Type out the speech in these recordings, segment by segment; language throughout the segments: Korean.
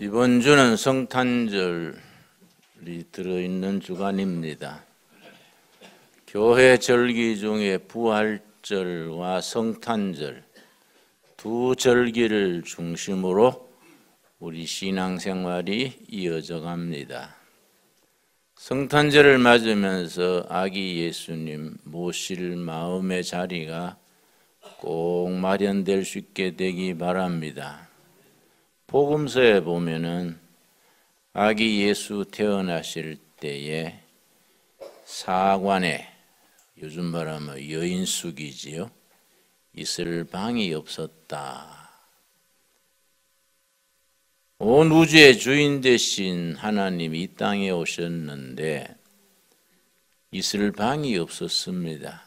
이번 주는 성탄절이 들어있는 주간입니다. 교회 절기 중에 부활절과 성탄절 두 절기를 중심으로 우리 신앙생활이 이어져 갑니다. 성탄절을 맞으면서 아기 예수님 모실 마음의 자리가 꼭 마련될 수 있게 되기 바랍니다. 복음서에 보면은 아기 예수 태어나실 때에 사관에, 요즘 말하면 여인숙이지요, 있을 방이 없었다. 온 우주의 주인 되신 하나님이 이 땅에 오셨는데 있을 방이 없었습니다.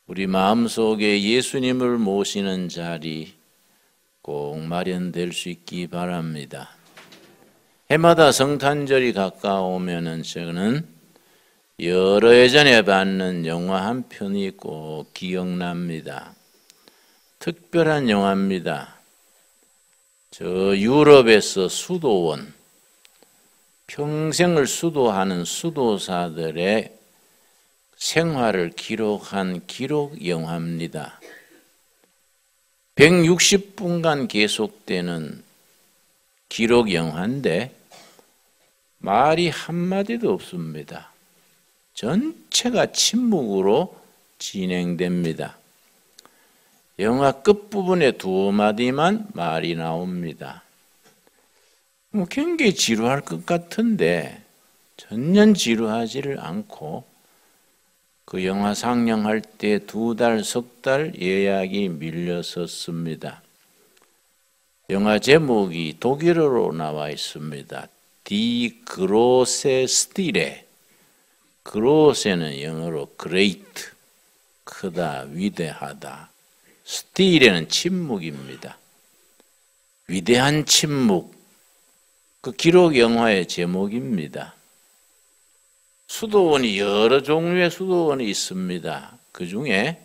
우리 마음속에 예수님을 모시는 자리 꼭 마련될 수 있기 바랍니다. 해마다 성탄절이 가까우면은 저는 여러 예전에 봤는 영화 한 편이 꼭 기억납니다. 특별한 영화입니다. 저 유럽에서 수도원, 평생을 수도하는 수도사들의 생활을 기록한 기록 영화입니다. 160분간 계속되는 기록 영화인데 말이 한마디도 없습니다. 전체가 침묵으로 진행됩니다. 영화 끝부분에 두 마디만 말이 나옵니다. 굉장히 지루할 것 같은데 전혀 지루하지를 않고 그 영화 상영할 때 2달, 3달 예약이 밀려섰습니다. 영화 제목이 독일어로 나와 있습니다. Die große Stille. 그로세는 영어로 great, 크다, 위대하다. Stille는 침묵입니다. 위대한 침묵. 그 기록 영화의 제목입니다. 수도원이 여러 종류의 수도원이 있습니다. 그 중에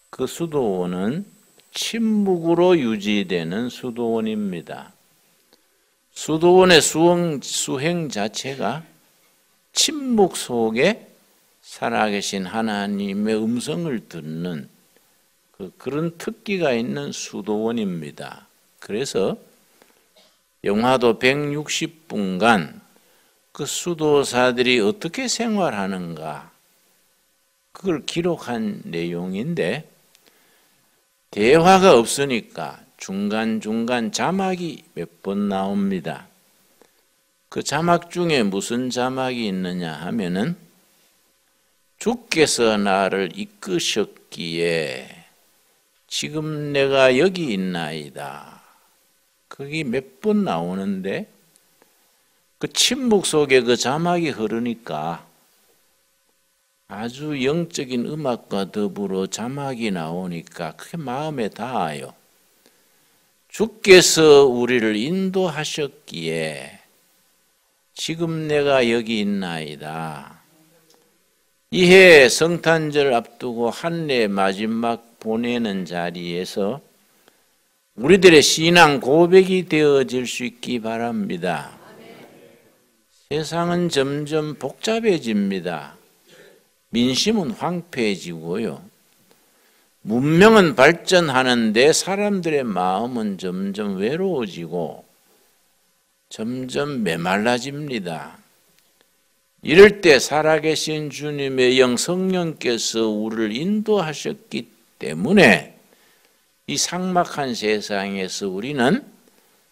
그 수도원은 침묵으로 유지되는 수도원입니다. 수도원의 수행 자체가 침묵 속에 살아계신 하나님의 음성을 듣는 그런 특기가 있는 수도원입니다. 그래서 영화도 160분간 그 수도사들이 어떻게 생활하는가 그걸 기록한 내용인데 대화가 없으니까 중간중간 자막이 몇 번 나옵니다. 그 자막 중에 무슨 자막이 있느냐 하면은 주께서 나를 이끄셨기에 지금 내가 여기 있나이다. 그게 몇 번 나오는데 그 침묵 속에 그 자막이 흐르니까 아주 영적인 음악과 더불어 자막이 나오니까 그게 마음에 닿아요. 주께서 우리를 인도하셨기에 지금 내가 여기 있나이다. 이해 성탄절 앞두고 한 해 마지막 보내는 자리에서 우리들의 신앙 고백이 되어질 수 있기 바랍니다. 세상은 점점 복잡해집니다. 민심은 황폐해지고요. 문명은 발전하는데 사람들의 마음은 점점 외로워지고 점점 메말라집니다. 이럴 때 살아계신 주님의 영 성령께서 우리를 인도하셨기 때문에 이 삭막한 세상에서 우리는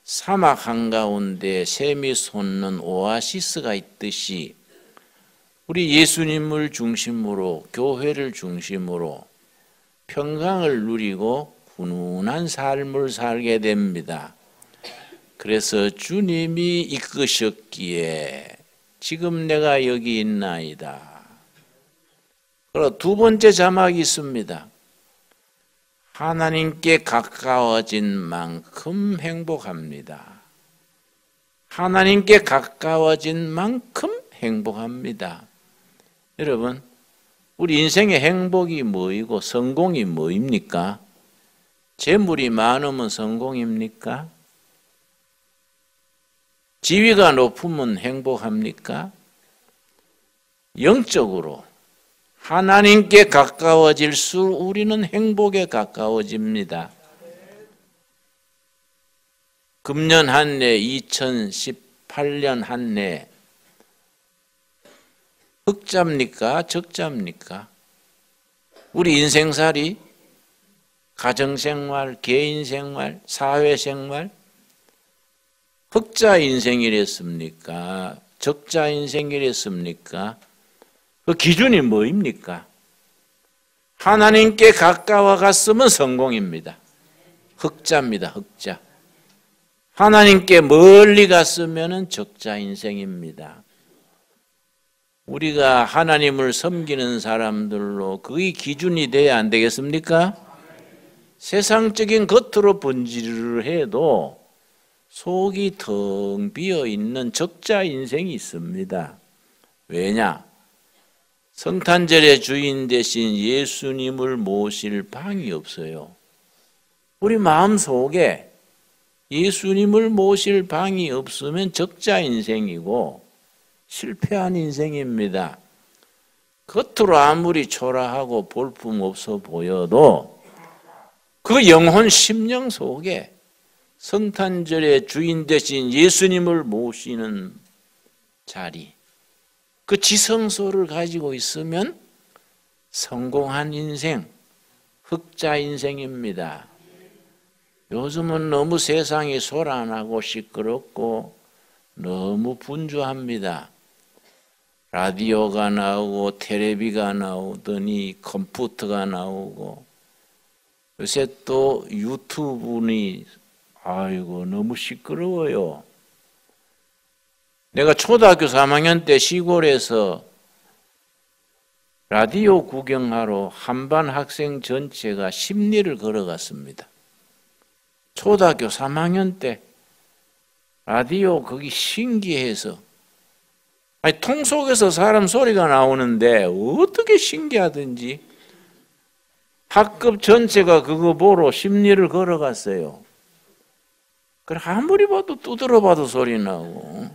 사막 한가운데 샘이 솟는 오아시스가 있듯이 우리 예수님을 중심으로 교회를 중심으로 평강을 누리고 훈훈한 삶을 살게 됩니다. 그래서 주님이 이끄셨기에 지금 내가 여기 있나이다. 그리고 두 번째 자막이 있습니다. 하나님께 가까워진 만큼 행복합니다. 하나님께 가까워진 만큼 행복합니다. 여러분, 우리 인생의 행복이 뭐이고 성공이 뭐입니까? 재물이 많으면 성공입니까? 지위가 높으면 행복합니까? 영적으로 하나님께 가까워질수록 우리는 행복에 가까워집니다. 금년 한 해 2018년 한 해 흑자입니까? 적자입니까? 우리 인생살이, 가정생활, 개인생활, 사회생활 흑자 인생이랬습니까? 적자 인생이랬습니까? 그 기준이 뭐입니까? 하나님께 가까워 갔으면 성공입니다. 흑자입니다. 흑자. 하나님께 멀리 갔으면 적자 인생입니다. 우리가 하나님을 섬기는 사람들로 그의 기준이 돼야 안 되겠습니까? 세상적인 겉으로 번지르르 해도 속이 텅 비어 있는 적자 인생이 있습니다. 왜냐? 성탄절의 주인 되신 예수님을 모실 방이 없어요. 우리 마음속에 예수님을 모실 방이 없으면 적자 인생이고 실패한 인생입니다. 겉으로 아무리 초라하고 볼품없어 보여도 그 영혼 심령 속에 성탄절의 주인 되신 예수님을 모시는 자리, 그 지성소를 가지고 있으면 성공한 인생, 흑자 인생입니다. 요즘은 너무 세상이 소란하고 시끄럽고 너무 분주합니다. 라디오가 나오고 텔레비가 나오더니 컴퓨터가 나오고 요새 또 유튜브니 아이고 너무 시끄러워요. 내가 초등학교 3학년 때 시골에서 라디오 구경하러 한반 학생 전체가 십리를 걸어갔습니다. 초등학교 3학년 때 라디오 거기 신기해서 아니 통 속에서 사람 소리가 나오는데 어떻게 신기하든지 학급 전체가 그거 보러 십리를 걸어갔어요. 그래 아무리 봐도 두드려 봐도 소리 나고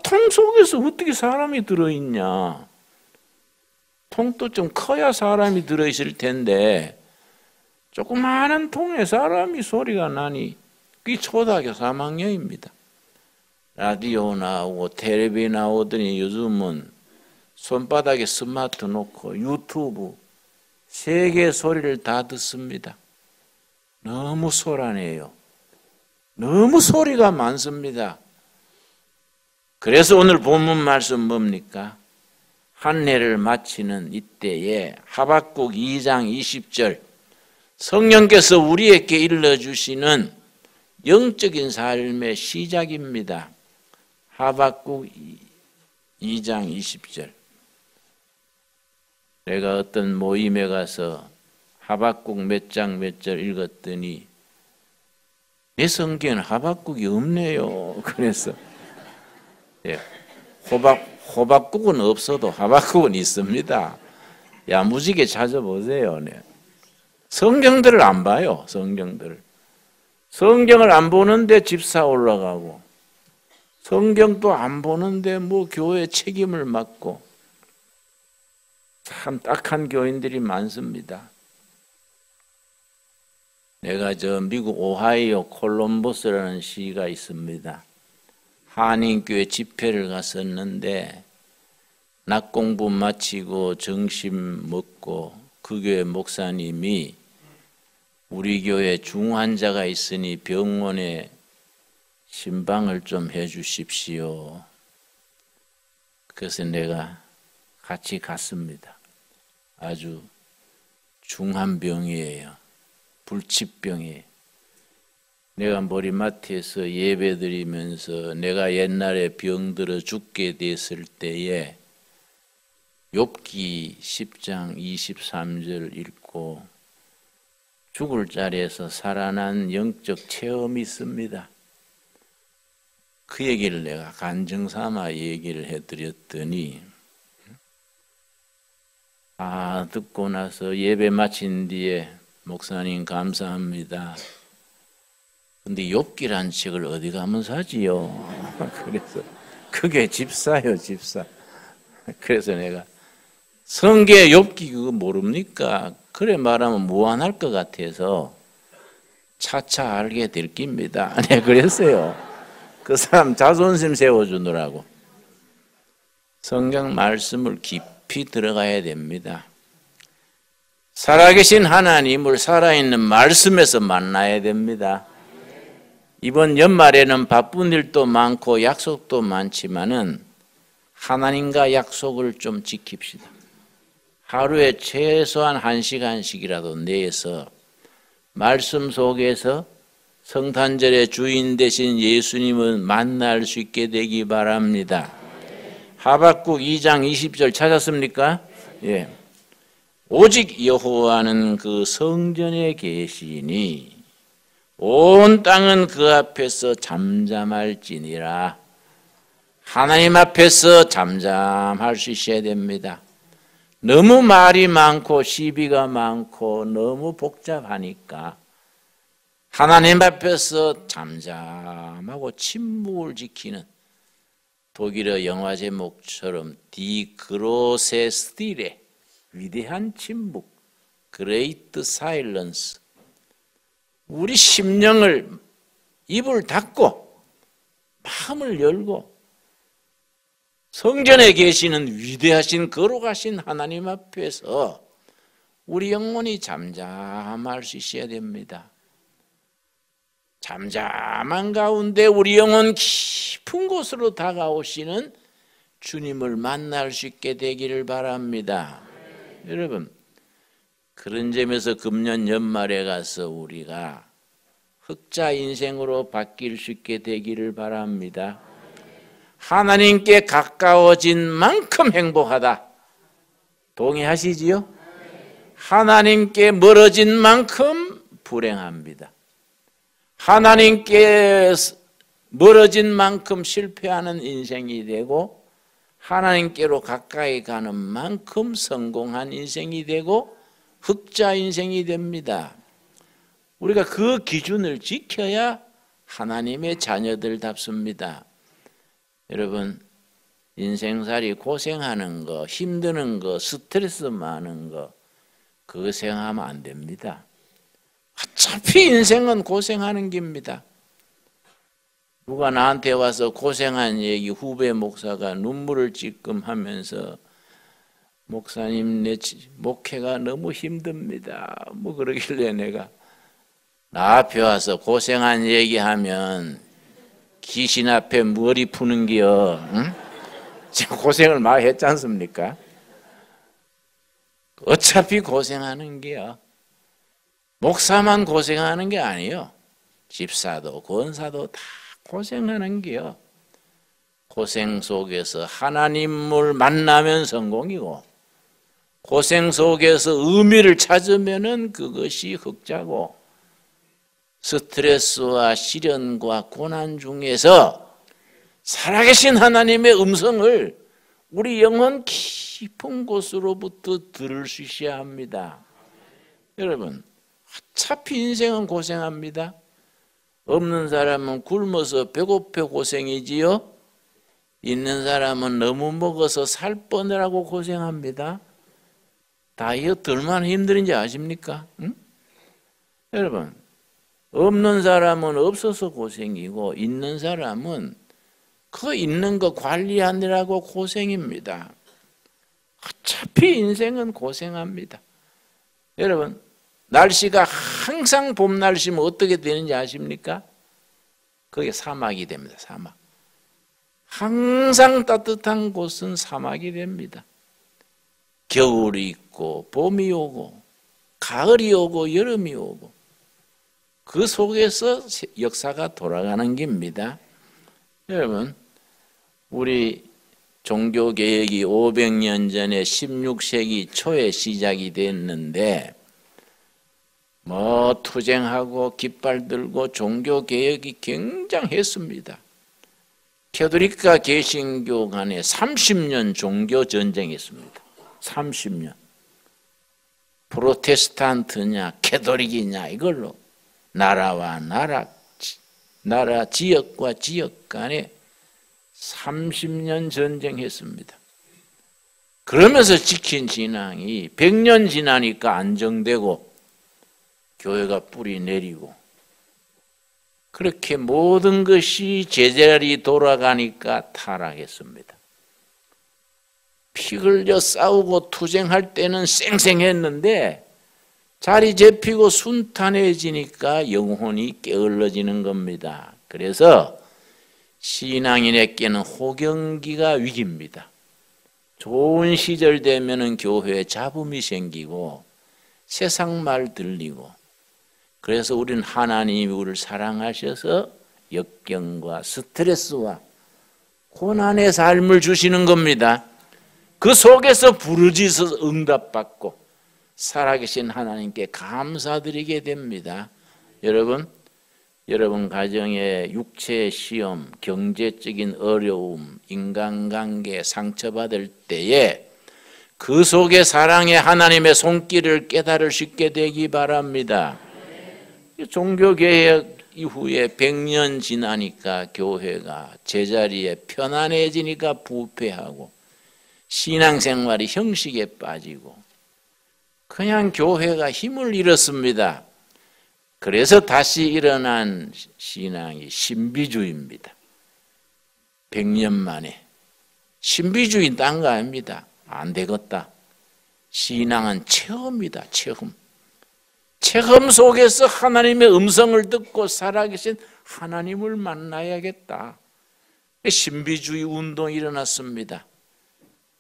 통 속에서 어떻게 사람이 들어있냐. 통도 좀 커야 사람이 들어있을 텐데 조그마한 통에 사람이 소리가 나니 그게 초등학교 3학년입니다. 라디오 나오고 텔레비 나오더니 요즘은 손바닥에 스마트 놓고 유튜브 세계 소리를 다 듣습니다. 너무 소란해요. 너무 소리가 많습니다. 그래서 오늘 본문 말씀 뭡니까? 한 해를 마치는 이때에 하박국 2장 20절 성령께서 우리에게 일러주시는 영적인 삶의 시작입니다. 하박국 2장 20절. 내가 어떤 모임에 가서 하박국 몇 장 몇 절 읽었더니 내 성경에는 하박국이 없네요. 그래서 호박국은 없어도 하박국은 있습니다. 야무지게 찾아보세요. 성경들을 안 봐요. 성경을 안 보는데 집사 올라가고 성경도 안 보는데 뭐 교회 책임을 맡고 참 딱한 교인들이 많습니다. 내가 미국 오하이오 콜럼버스라는 시가 있습니다. 한인교회 집회를 갔었는데 낮 공부 마치고 점심 먹고 그 교회 목사님이 우리 교회 중환자가 있으니 병원에 신방을 좀 해주십시오. 그래서 내가 같이 갔습니다. 아주 중한 병이에요. 불치병이에요. 내가 머리맡에서 예배드리면서 내가 옛날에 병들어 죽게 됐을 때에 욥기 10장 23절 읽고 죽을 자리에서 살아난 영적 체험이 있습니다. 그 얘기를 내가 간증삼아 얘기를 해드렸더니 듣고 나서 예배 마친 뒤에 목사님 감사합니다. 근데 욥기란 책을 어디 가면 사지요? 그래서 그게 집사요, 집사. 그래서 내가 성계 욥기 그거 모릅니까? 그래 말하면 무한할 것 같아서 차차 알게 될 깁니다. 네, 그랬어요. 그 사람 자존심 세워주느라고. 성경 말씀을 깊이 들어가야 됩니다. 살아계신 하나님을 살아있는 말씀에서 만나야 됩니다. 이번 연말에는 바쁜 일도 많고 약속도 많지만은 하나님과 약속을 좀 지킵시다. 하루에 최소한 1시간씩이라도 내서 말씀 속에서 성탄절의 주인 되신 예수님을 만날 수 있게 되기 바랍니다. 하박국 2장 20절 찾았습니까? 예. 오직 여호와는 그 성전에 계시니 온 땅은 그 앞에서 잠잠할지니라. 하나님 앞에서 잠잠할 수 있어야 됩니다. 너무 말이 많고 시비가 많고 너무 복잡하니까 하나님 앞에서 잠잠하고 침묵을 지키는 독일어 영화 제목처럼 디 그로세 스틸의 위대한 침묵, 그레이트 사일런스. 우리 심령을 입을 닫고 마음을 열고 성전에 계시는 위대하신 거룩하신 하나님 앞에서 우리 영혼이 잠잠할 수 있어야 됩니다. 잠잠한 가운데 우리 영혼 깊은 곳으로 다가오시는 주님을 만날 수 있게 되기를 바랍니다. 여러분, 그런 점에서 금년 연말에 가서 우리가 흑자 인생으로 바뀔 수 있게 되기를 바랍니다. 하나님께 가까워진 만큼 행복하다. 동의하시지요? 하나님께 멀어진 만큼 불행합니다. 하나님께 멀어진 만큼 실패하는 인생이 되고 하나님께로 가까이 가는 만큼 성공한 인생이 되고 흑자 인생이 됩니다. 우리가 그 기준을 지켜야 하나님의 자녀들답습니다. 여러분, 인생살이 고생하는 거, 힘드는 거, 스트레스 많은 거 그거 생각하면 안 됩니다. 어차피 인생은 고생하는 겁니다. 누가 나한테 와서 고생한 얘기 후배 목사가 눈물을 찔끔 하면서 목사님 내 목회가 너무 힘듭니다. 뭐 그러길래 내가 나 앞에 와서 고생한 얘기하면 귀신 앞에 머리 푸는 게요. 응? 지금 고생을 많이 했지 않습니까? 어차피 고생하는 게요. 목사만 고생하는 게 아니에요. 집사도 권사도 다 고생하는 게요. 고생 속에서 하나님을 만나면 성공이고 고생 속에서 의미를 찾으면은 그것이 흑자고 스트레스와 시련과 고난 중에서 살아계신 하나님의 음성을 우리 영혼 깊은 곳으로부터 들을 수 있어야 합니다. 여러분, 어차피 인생은 고생합니다. 없는 사람은 굶어서 배고파 고생이지요. 있는 사람은 너무 먹어서 살 뻔하라고 고생합니다. 다이어트 얼마나 힘든지 아십니까? 응? 여러분, 없는 사람은 없어서 고생이고 있는 사람은 그 있는 거 관리하느라고 고생입니다. 어차피 인생은 고생합니다. 여러분, 날씨가 항상 봄 날씨면 어떻게 되는지 아십니까? 그게 사막이 됩니다. 사막. 항상 따뜻한 곳은 사막이 됩니다. 겨울이 있고 봄이 오고 가을이 오고 여름이 오고 그 속에서 역사가 돌아가는 겁니다. 여러분, 우리 종교개혁이 500년 전에 16세기 초에 시작이 됐는데 투쟁하고 깃발 들고 종교개혁이 굉장했습니다. 캐톨릭과 개신교 간에 30년 종교전쟁했습니다. 30년. 프로테스탄트냐 캐톨릭이냐 이걸로 나라와 나라 나라 지역과 지역 간에 30년 전쟁했습니다. 그러면서 지킨 신앙이 100년 지나니까 안정되고 교회가 뿌리 내리고 그렇게 모든 것이 제자리 돌아가니까 타락했습니다. 피 흘려 싸우고 투쟁할 때는 쌩쌩했는데 자리 잡히고 순탄해지니까 영혼이 게을러지는 겁니다. 그래서 신앙인에게는 호경기가 위기입니다. 좋은 시절 되면은 교회에 잡음이 생기고 세상 말 들리고 그래서 우리는 하나님이 우리를 사랑하셔서 역경과 스트레스와 고난의 삶을 주시는 겁니다. 그 속에서 부르짖어서 응답받고 살아계신 하나님께 감사드리게 됩니다. 여러분 가정의 육체의 시험, 경제적인 어려움, 인간관계 상처받을 때에 그 속에 사랑의 하나님의 손길을 깨달을 수 있게 되기 바랍니다. 종교개혁 이후에 100년 지나니까 교회가 제자리에 편안해지니까 부패하고 신앙생활이 형식에 빠지고 그냥 교회가 힘을 잃었습니다. 그래서 다시 일어난 신앙이 신비주의입니다. 100년 만에. 신비주의 딴 거 아닙니다. 안 되겠다. 신앙은 체험이다. 체험. 체험 속에서 하나님의 음성을 듣고 살아계신 하나님을 만나야겠다. 신비주의 운동이 일어났습니다.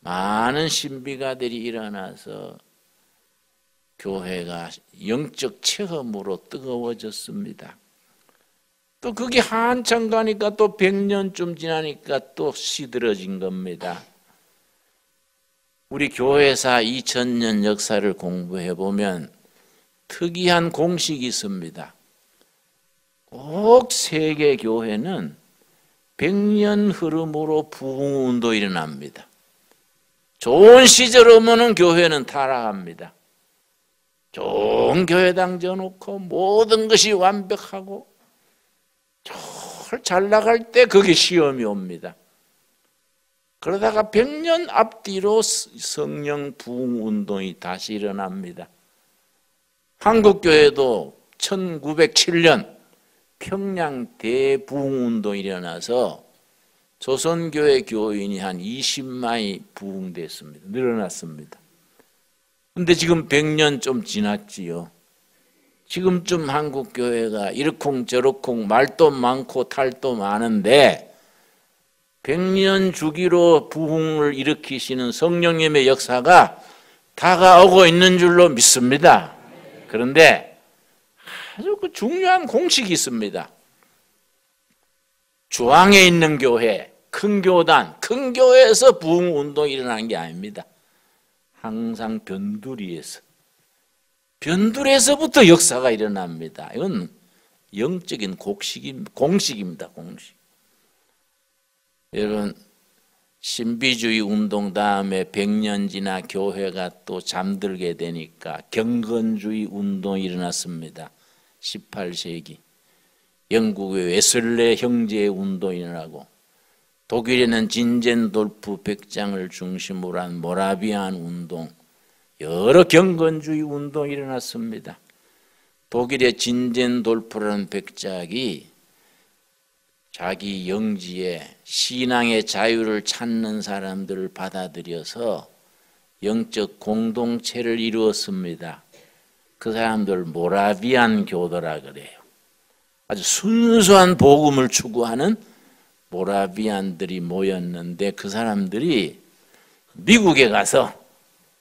많은 신비가들이 일어나서 교회가 영적 체험으로 뜨거워졌습니다. 또 그게 한참 가니까 또 100년쯤 지나니까 또 시들어진 겁니다. 우리 교회사 2000년 역사를 공부해 보면 특이한 공식이 있습니다. 꼭 세계 교회는 100년 흐름으로 부흥운동이 일어납니다. 좋은 시절 오면은 교회는 타락합니다. 좋은 교회당 져놓고 모든 것이 완벽하고 잘 나갈 때 그게 시험이 옵니다. 그러다가 100년 앞뒤로 성령 부흥운동이 다시 일어납니다. 한국교회도 1907년 평양 대부흥운동이 일어나서 조선교회 교인이 한 20만이 부흥됐습니다. 늘어났습니다. 근데 지금 100년 좀 지났지요. 지금쯤 한국교회가 이러쿵저러쿵 말도 많고 탈도 많은데 100년 주기로 부흥을 일으키시는 성령님의 역사가 다가오고 있는 줄로 믿습니다. 그런데 아주 그 중요한 공식이 있습니다. 중앙에 있는 교회, 큰 교단, 큰 교회에서 부흥운동이 일어나는 게 아닙니다. 항상 변두리에서부터 역사가 일어납니다. 이건 영적인 공식입니다. 공식. 여러분 신비주의 운동 다음에 100년 지나 교회가 또 잠들게 되니까 경건주의 운동이 일어났습니다. 18세기 영국의 웨슬레 형제의 운동이 일어나고 독일에는 진젠돌프 백장을 중심으로 한 모라비안 운동, 여러 경건주의 운동이 일어났습니다. 독일의 진젠돌프라는 백작이 자기 영지에 신앙의 자유를 찾는 사람들을 받아들여서 영적 공동체를 이루었습니다. 그 사람들 모라비안 교도라 그래요. 아주 순수한 복음을 추구하는 모라비안들이 모였는데 그 사람들이 미국에 가서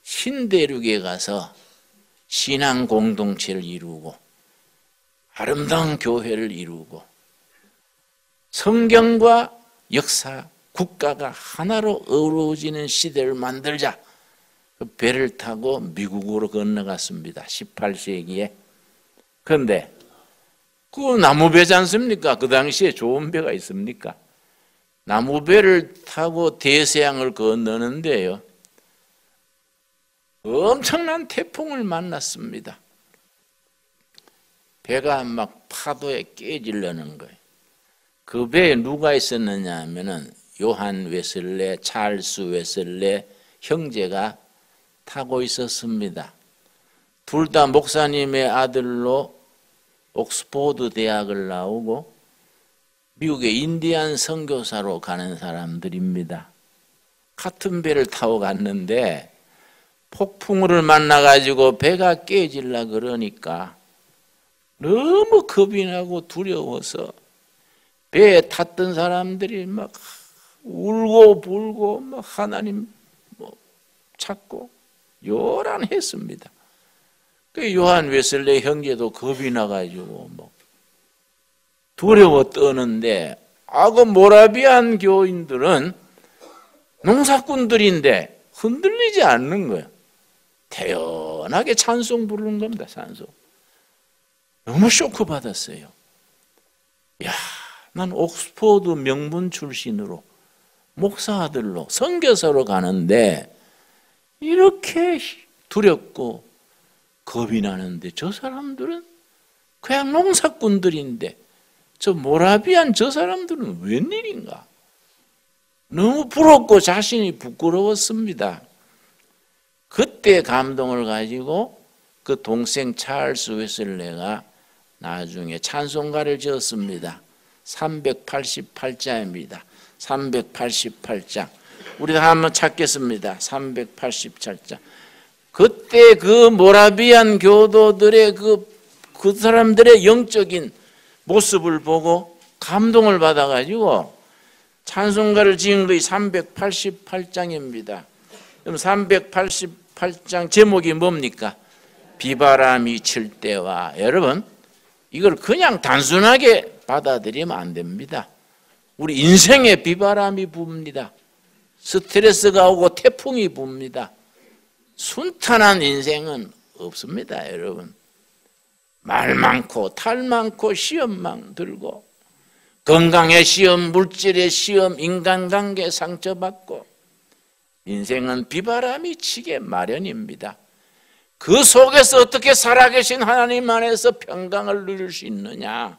신대륙에 가서 신앙 공동체를 이루고 아름다운 교회를 이루고 성경과 역사, 국가가 하나로 어우러지는 시대를 만들자. 그 배를 타고 미국으로 건너갔습니다. 18세기에. 그런데 그 나무배지 않습니까? 그 당시에 좋은 배가 있습니까? 나무배를 타고 대서양을 건너는데요. 엄청난 태풍을 만났습니다. 배가 막 파도에 깨지려는 거예요. 그 배에 누가 있었느냐 하면은 요한 웨슬레, 찰스 웨슬레 형제가 타고 있었습니다. 둘 다 목사님의 아들로 옥스포드 대학을 나오고 미국의 인디안 선교사로 가는 사람들입니다. 같은 배를 타고 갔는데 폭풍우를 만나가지고 배가 깨질라 그러니까 너무 겁이 나고 두려워서 배에 탔던 사람들이 막 울고 불고 막 하나님 찾고 요란했습니다. 그 요한 웨슬레 형제도 겁이 나가지고 두려워 떠는데, 그 모라비안 교인들은 농사꾼들인데 흔들리지 않는 거예요. 태연하게 찬송 부르는 겁니다. 찬송. 너무 쇼크 받았어요. 야, 난 옥스포드 명문 출신으로 목사 아들로 선교사로 가는데 이렇게 두렵고 겁이 나는데 저 사람들은 그냥 농사꾼들인데 저 모라비안 저 사람들은 웬일인가? 너무 부럽고 자신이 부끄러웠습니다. 그때 감동을 가지고 그 동생 찰스 웨슬레가 나중에 찬송가를 지었습니다. 388자입니다. 388장. 우리가 한번 찾겠습니다. 388장. 그때 그 모라비안 교도들의 그 사람들의 영적인 모습을 보고 감동을 받아가지고 찬송가를 지은 것이 388장입니다. 그럼 388장 제목이 뭡니까? 비바람이 칠 때와. 여러분, 이걸 그냥 단순하게 받아들이면 안 됩니다. 우리 인생에 비바람이 붑니다. 스트레스가 오고 태풍이 붑니다. 순탄한 인생은 없습니다, 여러분. 말 많고 탈 많고 시험만 들고 건강의 시험, 물질의 시험, 인간관계 상처받고 인생은 비바람이 치게 마련입니다. 그 속에서 어떻게 살아계신 하나님 안에서 평강을 누릴 수 있느냐?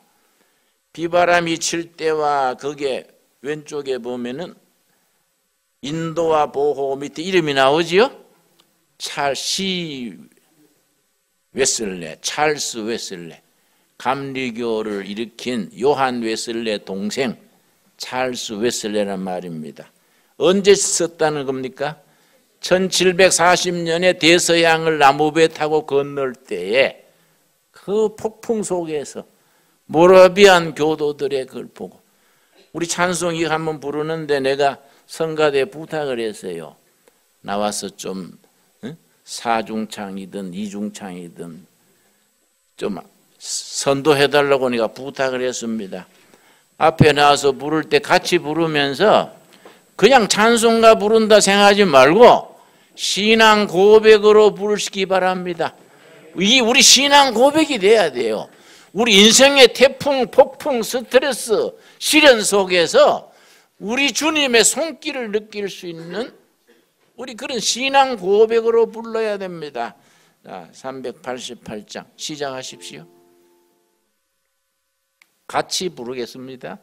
비바람이 칠 때와 거기에 왼쪽에 보면은 인도와 보호 밑에 이름이 나오지요? 찰스 웨슬레, 감리교를 일으킨 요한 웨슬레 동생 찰스 웨슬레란 말입니다. 언제 썼다는 겁니까? 1740년에 대서양을 나무배 타고 건널 때에 그 폭풍 속에서 모라비안 교도들의 그걸 보고, 우리 찬송이 한번 부르는데 내가 성가대 부탁을 했어요. 나와서 좀 사중창이든 이중창이든 좀 선도해달라고 내가 부탁을 했습니다. 앞에 나와서 부를 때 같이 부르면서 그냥 찬송가 부른다 생각하지 말고 신앙 고백으로 부르시기 바랍니다. 이게 우리 신앙 고백이 돼야 돼요. 우리 인생의 태풍, 폭풍, 스트레스, 시련 속에서 우리 주님의 손길을 느낄 수 있는 우리 그런 신앙 고백으로 불러야 됩니다. 자, 388장 시작하십시오. 같이 부르겠습니다.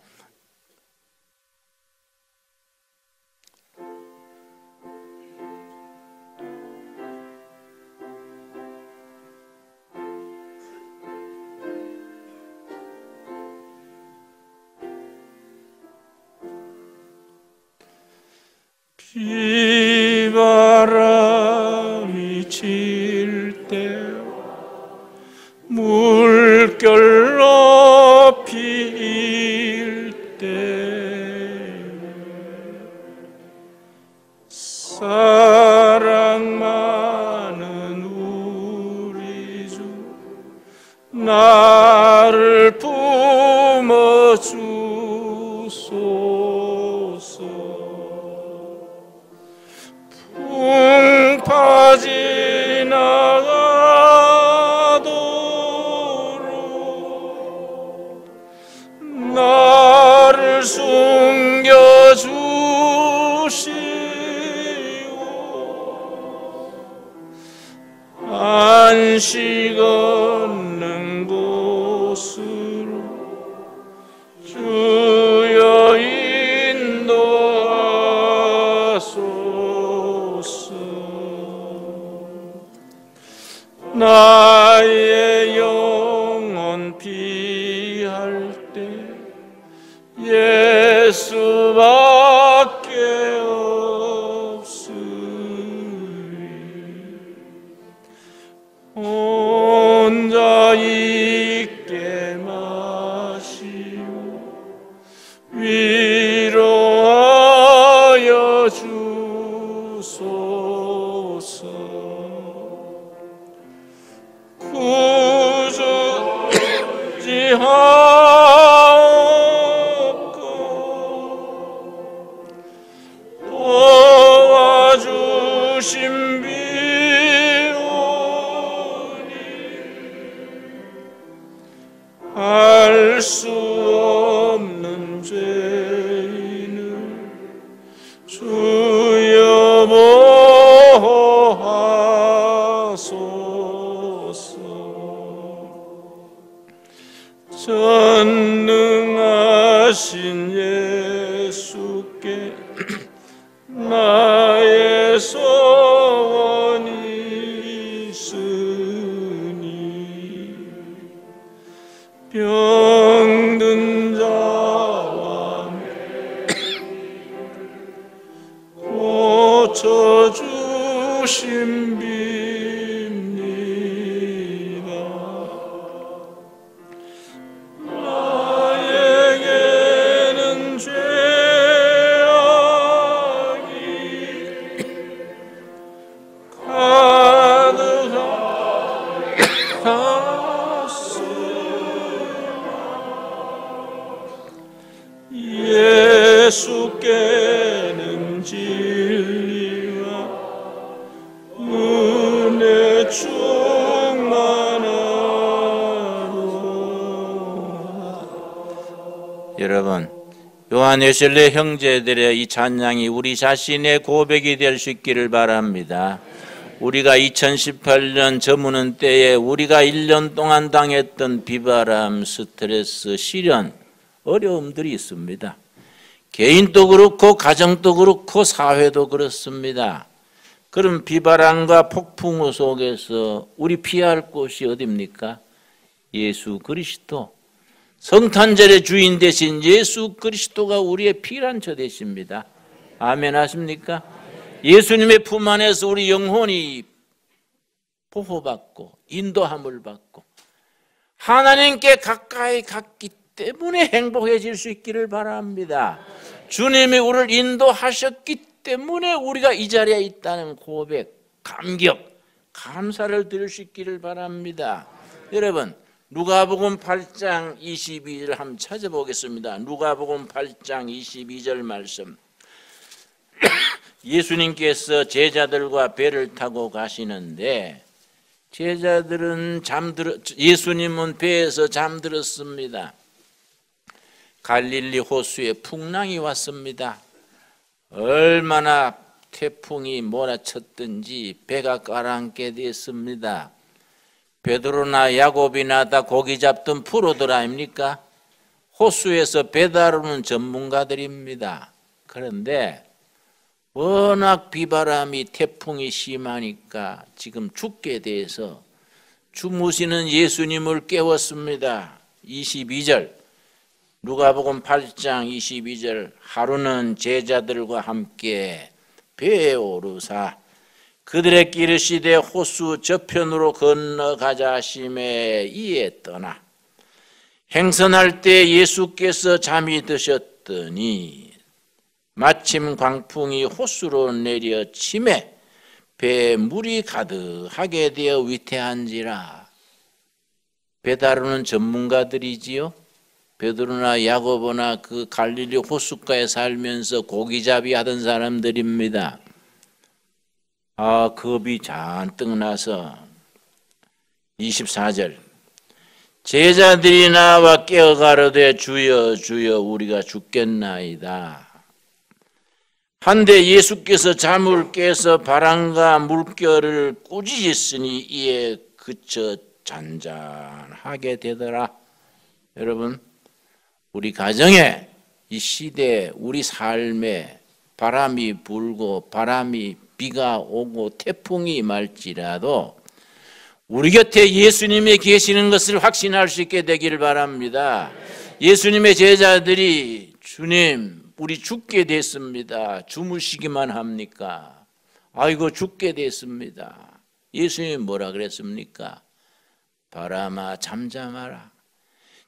비바람이 칠 때 물결로 필 때 사랑 많은 우리 주 나를 품어주소서. 풍파 지나가도록 나를 숨겨주시고 안식 없는 곳으로 예수밖에 없으리. 혼자 있게 마시고 위로하여 주소서. 굳지 도와주신 비오니 할 수 없는 죄인을 주여 보호하소서. 전능하신 예수께 나의 소원이 있으니 병든 자와 고쳐주신 빕니다. 나에게는 죄악이 예수께는 진리와 은혜 충만하도다. 여러분, 요한 웨슬리 형제들의 이 찬양이 우리 자신의 고백이 될 수 있기를 바랍니다. 우리가 2018년 저무는 때에 우리가 1년 동안 당했던 비바람, 스트레스, 시련, 어려움들이 있습니다. 개인도 그렇고 가정도 그렇고 사회도 그렇습니다. 그럼 비바람과 폭풍우 속에서 우리 피할 곳이 어디입니까? 예수 그리스도, 성탄절의 주인 되신 예수 그리스도가 우리의 피난처 되십니다. 아멘 하십니까? 예수님의 품 안에서 우리 영혼이 보호받고 인도함을 받고 하나님께 가까이 갔기 때문에 행복해질 수 있기를 바랍니다. 주님이 우리를 인도하셨기 때문에 우리가 이 자리에 있다는 고백, 감격, 감사를 드릴 수 있기를 바랍니다. 여러분, 누가복음 8장 22절 한번 찾아보겠습니다. 누가복음 8장 22절 말씀. 예수님께서 제자들과 배를 타고 가시는데 제자들은 예수님은 배에서 잠들었습니다. 갈릴리 호수에 풍랑이 왔습니다. 얼마나 태풍이 몰아쳤든지 배가 가라앉게 됐습니다. 베드로나 야곱이나 다 고기 잡던 프로들 아닙니까? 호수에서 배 다루는 전문가들입니다. 그런데 워낙 비바람이 태풍이 심하니까 지금 죽게 돼서 주무시는 예수님을 깨웠습니다. 22절 누가복음 8장 22절 하루는 제자들과 함께 배에 오르사 그들의 기르시되 호수 저편으로 건너가자 하심에 이에 떠나 행선할 때 예수께서 잠이 드셨더니 마침 광풍이 호수로 내려 침에 배에 물이 가득하게 되어 위태한지라. 배 다루는 전문가들이지요. 베드로나 야고보나 그 갈릴리 호숫가에 살면서 고기잡이 하던 사람들입니다. 겁이 잔뜩 나서 24절 제자들이 나와 깨어 가로되 주여 주여 우리가 죽겠나이다. 한데 예수께서 잠을 깨서 바람과 물결을 꾸짖으시니 이에 그쳐 잔잔하게 되더라. 여러분, 우리 가정에 이 시대에 우리 삶에 바람이 불고 비가 오고 태풍이 임할지라도 우리 곁에 예수님이 계시는 것을 확신할 수 있게 되기를 바랍니다. 예수님의 제자들이 주님, 우리 죽게 됐습니다. 주무시기만 합니까? 아이고, 죽게 됐습니다. 예수님이 뭐라 그랬습니까? 바람아, 잠잠하라.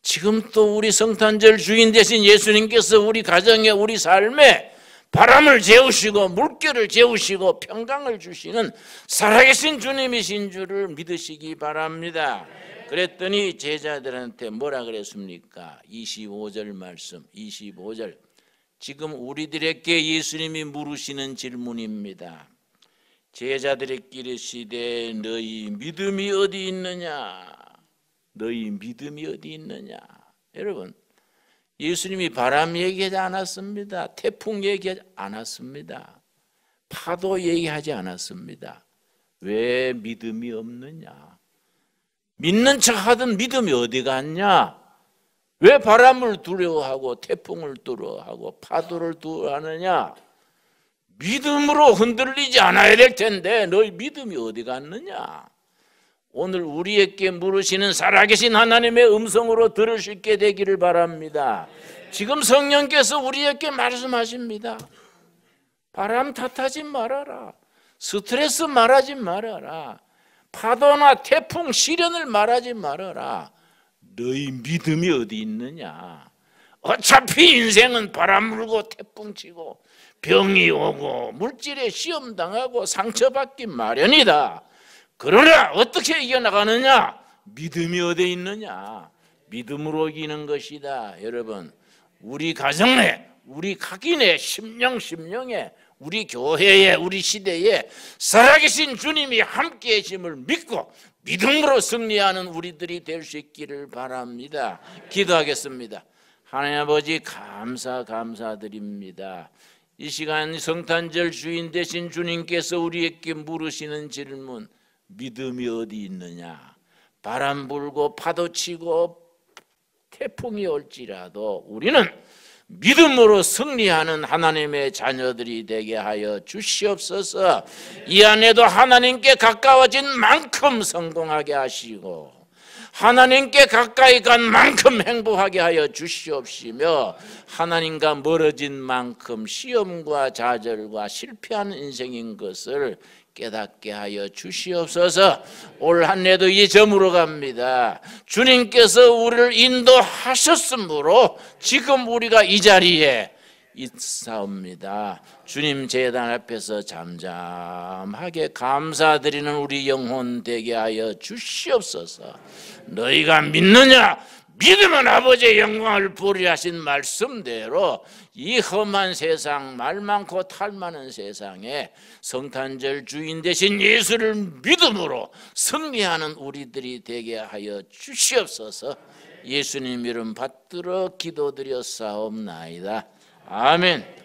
지금 또 우리 성탄절 주인 되신 예수님께서 우리 가정에, 우리 삶에 바람을 재우시고 물결을 재우시고 평강을 주시는 살아계신 주님이신 줄을 믿으시기 바랍니다. 그랬더니 제자들한테 뭐라 그랬습니까? 25절 말씀, 25절. 지금 우리들에게 예수님이 물으시는 질문입니다. 제자들에게 이르시되 너희 믿음이 어디 있느냐? 너희 믿음이 어디 있느냐? 여러분, 예수님이 바람 얘기하지 않았습니다. 태풍 얘기하지 않았습니다. 파도 얘기하지 않았습니다. 왜 믿음이 없느냐? 믿는 척하던 믿음이 어디 갔냐? 왜 바람을 두려워하고 태풍을 두려워하고 파도를 두려워하느냐? 믿음으로 흔들리지 않아야 될 텐데 너희 믿음이 어디 갔느냐? 오늘 우리에게 물으시는 살아계신 하나님의 음성으로 들을 수 있게 되기를 바랍니다. 지금 성령께서 우리에게 말씀하십니다. 바람 탓하지 말아라. 스트레스 말하지 말아라. 파도나 태풍 시련을 말하지 말아라. 너희 믿음이 어디 있느냐? 어차피 인생은 바람 불고 태풍 치고 병이 오고 물질에 시험 당하고 상처받기 마련이다. 그러나 어떻게 이겨나가느냐? 믿음이 어디 있느냐? 믿음으로 이기는 것이다. 여러분, 우리 가정에, 우리 각인의 심령에, 우리 교회에, 우리 시대에 살아계신 주님이 함께 계심을 믿고 믿음으로 승리하는 우리들이 될 수 있기를 바랍니다. 기도하겠습니다. 하나님 아버지, 감사드립니다. 이 시간 성탄절 주인 되신 주님께서 우리에게 물으시는 질문, 믿음이 어디 있느냐? 바람 불고 파도 치고 태풍이 올지라도 우리는 믿음으로 승리하는 하나님의 자녀들이 되게 하여 주시옵소서. 이 안에도 하나님께 가까워진 만큼 성공하게 하시고 하나님께 가까이 간 만큼 행복하게 하여 주시옵시며 하나님과 멀어진 만큼 시험과 좌절과 실패한 인생인 것을 깨닫게 하여 주시옵소서. 올 한 해도 이 점으로 갑니다. 주님께서 우리를 인도하셨으므로 지금 우리가 이 자리에 있사옵니다. 주님 제단 앞에서 잠잠하게 감사드리는 우리 영혼 되게 하여 주시옵소서. 너희가 믿느냐? 믿으면 아버지의 영광을 보리라 하신 말씀대로 이 험한 세상, 말 많고 탈 많은 세상에 성탄절 주인 되신 예수를 믿음으로 승리하는 우리들이 되게 하여 주시옵소서. 예수님 이름 받들어 기도드렸사옵나이다. 아멘.